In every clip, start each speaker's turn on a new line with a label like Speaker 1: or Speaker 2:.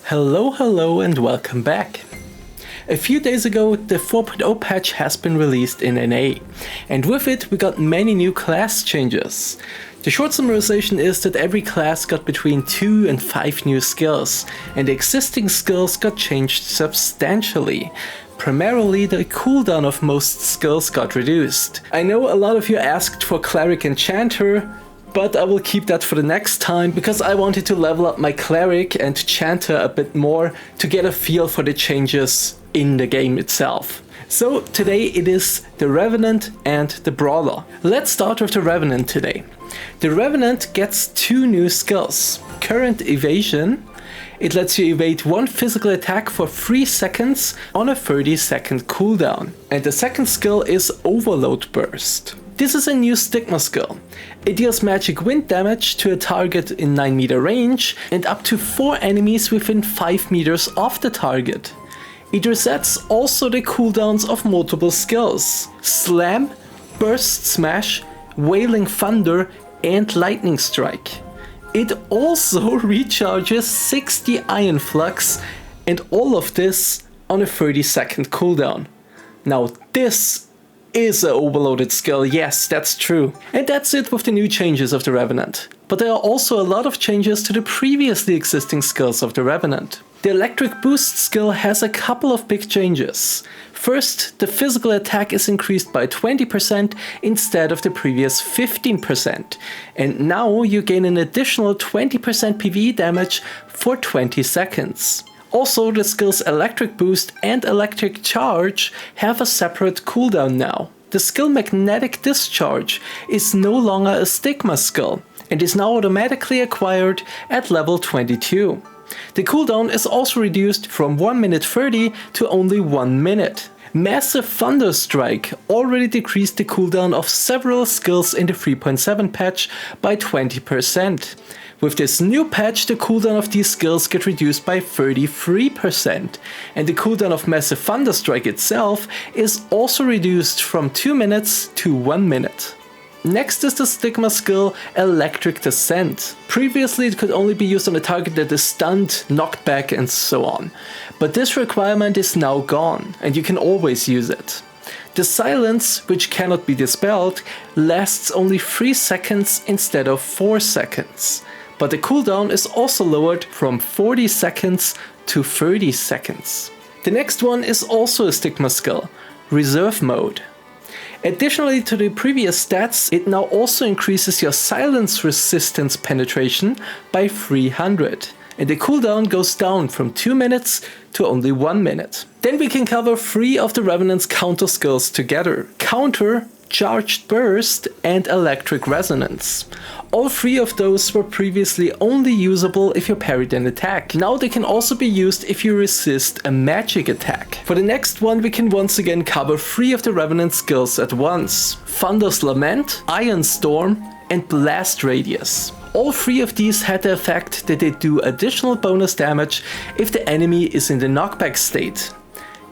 Speaker 1: Hello and welcome back. A few days ago the 4.0 patch has been released in NA, and with it we got many new class changes. The short summarization is that every class got between 2 and 5 new skills, and the existing skills got changed substantially. Primarily the cooldown of most skills got reduced. I know a lot of you asked for Cleric and Chanter, but I will keep that for the next time because I wanted to level up my Cleric and Chanter a bit more to get a feel for the changes in the game itself. So today it is the Revenant and the Brawler. Let's start with the Revenant today. The Revenant gets 2 new skills. Current Evasion. It lets you evade one physical attack for 3 seconds on a 30-second cooldown. And the second skill is Overload Burst. This is a new Stigma skill. It deals magic wind damage to a target in 9 meter range and up to 4 enemies within 5 meters of the target. It resets also the cooldowns of multiple skills: Slam, Burst Smash, Wailing Thunder and Lightning Strike. It also recharges 60 Iron Flux, and all of this on a 30-second cooldown. Now this is a overloaded skill, yes, that's true. And that's it with the new changes of the Revenant. But there are also a lot of changes to the previously existing skills of the Revenant. The Electric Boost skill has a couple of big changes. First, the physical attack is increased by 20% instead of the previous 15%. And now you gain an additional 20% PvE damage for 20 seconds. Also, the skills Electric Boost and Electric Charge have a separate cooldown now. The skill Magnetic Discharge is no longer a Stigma skill and is now automatically acquired at level 22. The cooldown is also reduced from 1 minute 30 to only 1 minute. Massive Thunder Strike already decreased the cooldown of several skills in the 3.7 patch by 20%. With this new patch, the cooldown of these skills get reduced by 33%, and the cooldown of Massive Thunder Strike itself is also reduced from 2 minutes to 1 minute. Next is the Stigma skill Electric Descent. Previously it could only be used on a target that is stunned, knocked back and so on. But this requirement is now gone, and you can always use it. The silence, which cannot be dispelled, lasts only 3 seconds instead of 4 seconds. But the cooldown is also lowered from 40 seconds to 30 seconds. The next one is also a Stigma skill, Reserve Mode. Additionally to the previous stats, it now also increases your silence resistance penetration by 300. And the cooldown goes down from 2 minutes to only 1 minute. Then we can cover 3 of the Revenant's counter skills together: Counter, Charged Burst and Electric Resonance. All 3 of those were previously only usable if you parried an attack. Now they can also be used if you resist a magic attack. For the next one we can once again cover 3 of the Revenant skills at once: Thunder's Lament, Iron Storm and Blast Radius. All 3 of these had the effect that they do additional bonus damage if the enemy is in the knockback state.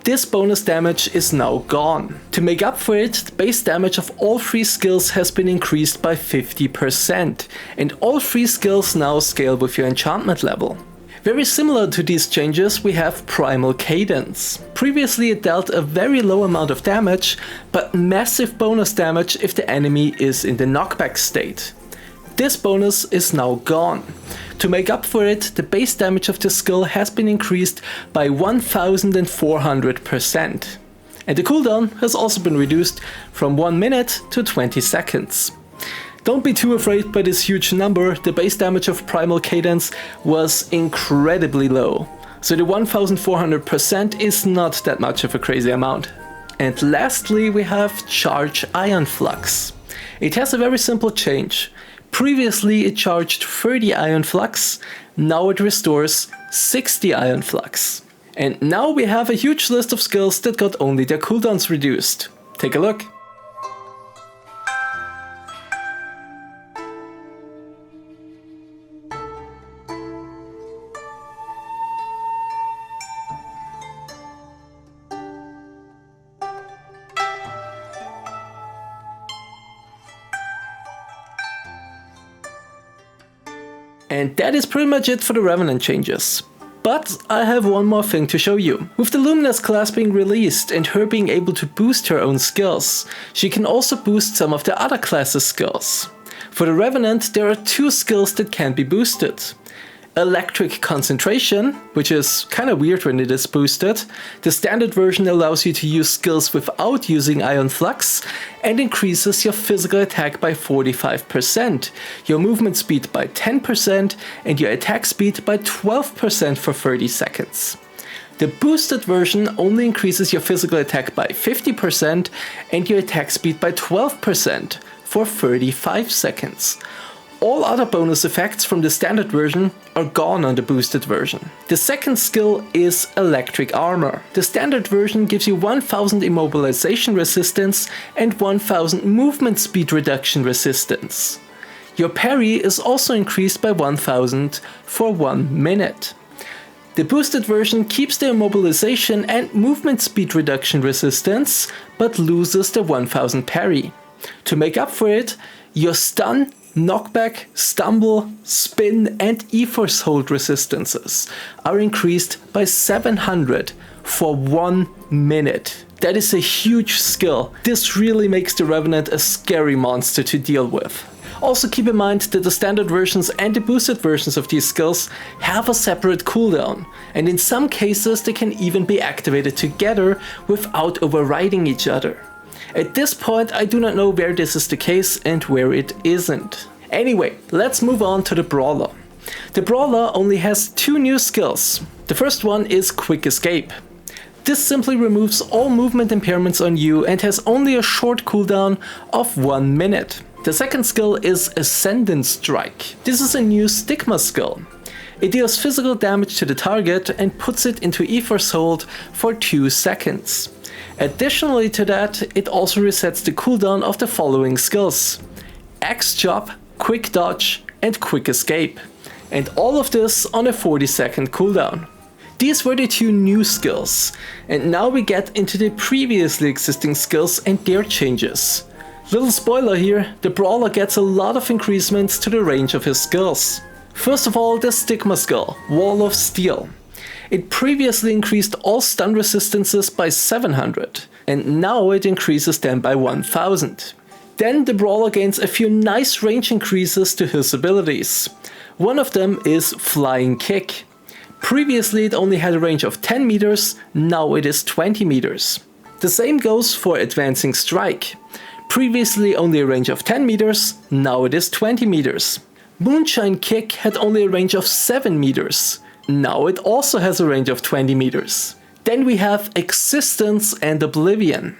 Speaker 1: This bonus damage is now gone. To make up for it, the base damage of all 3 skills has been increased by 50%, and all 3 skills now scale with your enchantment level. Very similar to these changes we have Primal Cadence. Previously it dealt a very low amount of damage, but massive bonus damage if the enemy is in the knockback state. This bonus is now gone. To make up for it, the base damage of this skill has been increased by 1400%. And the cooldown has also been reduced from 1 minute to 20 seconds. Don't be too afraid by this huge number, the base damage of Primal Cadence was incredibly low. So the 1400% is not that much of a crazy amount. And lastly we have Charge Iron Flux. It has a very simple change. Previously it charged 30 Iron Flux, now it restores 60 Iron Flux. And now we have a huge list of skills that got only their cooldowns reduced. Take a look. And that is pretty much it for the Revenant changes. But I have one more thing to show you. With the Luminous class being released and her being able to boost her own skills, she can also boost some of the other classes' skills. For the Revenant, there are 2 skills that can be boosted. Electric Concentration, which is kinda weird when it is boosted. The standard version allows you to use skills without using Ion Flux and increases your physical attack by 45%, your movement speed by 10% and your attack speed by 12% for 30 seconds. The boosted version only increases your physical attack by 50% and your attack speed by 12% for 35 seconds. All other bonus effects from the standard version are gone on the boosted version. The second skill is Electric Armor. The standard version gives you 1000 immobilization resistance and 1000 movement speed reduction resistance. Your parry is also increased by 1000 for 1 minute. The boosted version keeps the immobilization and movement speed reduction resistance, but loses the 1000 parry. To make up for it, your stun, knockback, stumble, spin and E-force hold resistances are increased by 700 for 1 minute. That is a huge skill. This really makes the Revenant a scary monster to deal with. Also keep in mind that the standard versions and the boosted versions of these skills have a separate cooldown, and in some cases they can even be activated together without overriding each other. At this point I do not know where this is the case and where it isn't. Anyway, let's move on to the Brawler. The Brawler only has 2 new skills. The first one is Quick Escape. This simply removes all movement impairments on you and has only a short cooldown of 1 minute. The second skill is Ascendant Strike. This is a new Stigma skill. It deals physical damage to the target and puts it into E-force hold for 2 seconds. Additionally to that, it also resets the cooldown of the following skills: Axe Chop, Quick Dodge and Quick Escape. And all of this on a 40-second cooldown. These were the 2 new skills, and now we get into the previously existing skills and their changes. Little spoiler here, the Brawler gets a lot of increasements to the range of his skills. First of all, the Stigma skill, Wall of Steel. It previously increased all stun resistances by 700, and now it increases them by 1000. Then the Brawler gains a few nice range increases to his abilities. One of them is Flying Kick. Previously it only had a range of 10 meters, now it is 20 meters. The same goes for Advancing Strike. Previously only a range of 10 meters, now it is 20 meters. Moonshine Kick had only a range of 7 meters. Now it also has a range of 20 meters. Then we have Existence and Oblivion.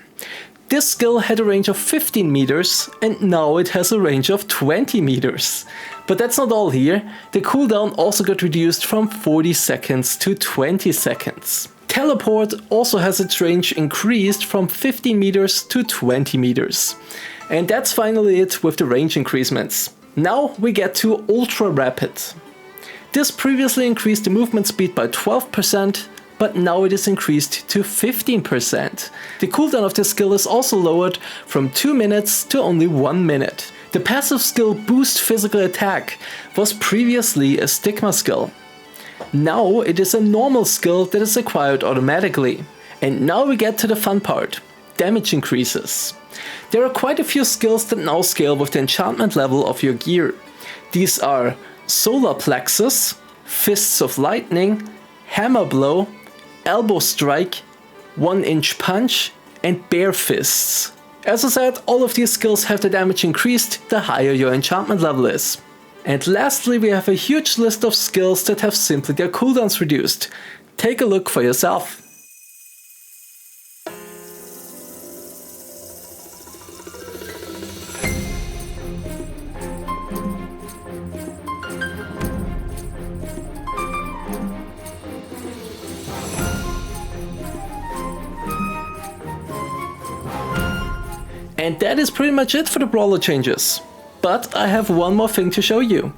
Speaker 1: This skill had a range of 15 meters and now it has a range of 20 meters. But that's not all here. The cooldown also got reduced from 40 seconds to 20 seconds. Teleport also has its range increased from 15 meters to 20 meters. And that's finally it with the range increasements. Now we get to Ultra Rapid. This previously increased the movement speed by 12%, but now it is increased to 15%. The cooldown of this skill is also lowered from 2 minutes to only 1 minute. The passive skill Boost Physical Attack was previously a Stigma skill. Now it is a normal skill that is acquired automatically. And now we get to the fun part, damage increases. There are quite a few skills that now scale with the enchantment level of your gear. These are Solar Plexus, Fists of Lightning, Hammer Blow, Elbow Strike, 1-inch Punch and Bare Fists. As I said, all of these skills have the damage increased the higher your enchantment level is. And lastly we have a huge list of skills that have simply their cooldowns reduced. Take a look for yourself. And that is pretty much it for the Brawler changes. But I have one more thing to show you.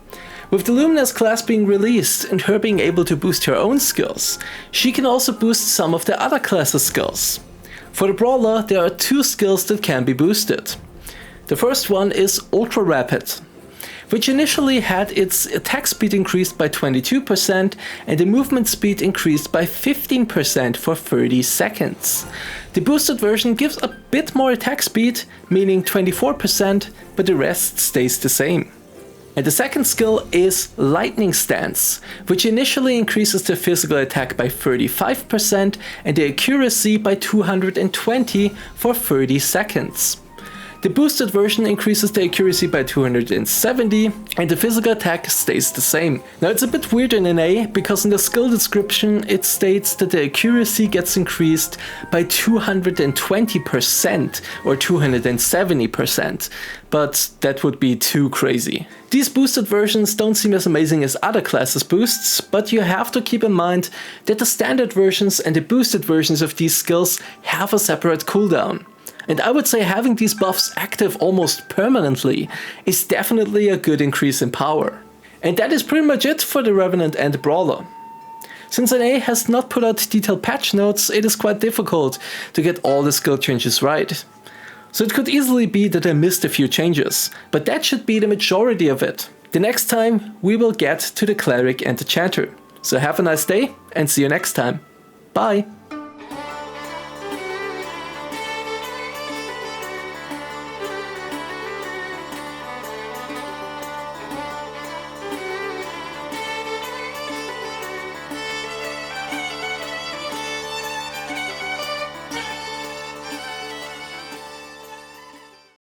Speaker 1: With the Luminous class being released and her being able to boost her own skills, she can also boost some of the other classes' skills. For the Brawler there are 2 skills that can be boosted. The first one is Ultra Rapid. which initially had its attack speed increased by 22% and the movement speed increased by 15% for 30 seconds. The boosted version gives a bit more attack speed, meaning 24%, but the rest stays the same. And the second skill is Lightning Stance, which initially increases the physical attack by 35% and the accuracy by 220 for 30 seconds. The boosted version increases the accuracy by 270 and the physical attack stays the same. Now it's a bit weird in NA because in the skill description it states that the accuracy gets increased by 220% or 270%, but that would be too crazy. These boosted versions don't seem as amazing as other classes boosts, but you have to keep in mind that the standard versions and the boosted versions of these skills have a separate cooldown. And I would say having these buffs active almost permanently is definitely a good increase in power. And that is pretty much it for the Revenant and the Brawler. Since NA has not put out detailed patch notes, it is quite difficult to get all the skill changes right. So it could easily be that I missed a few changes, but that should be the majority of it. The next time we will get to the Cleric and the Chanter. So have a nice day and see you next time. Bye!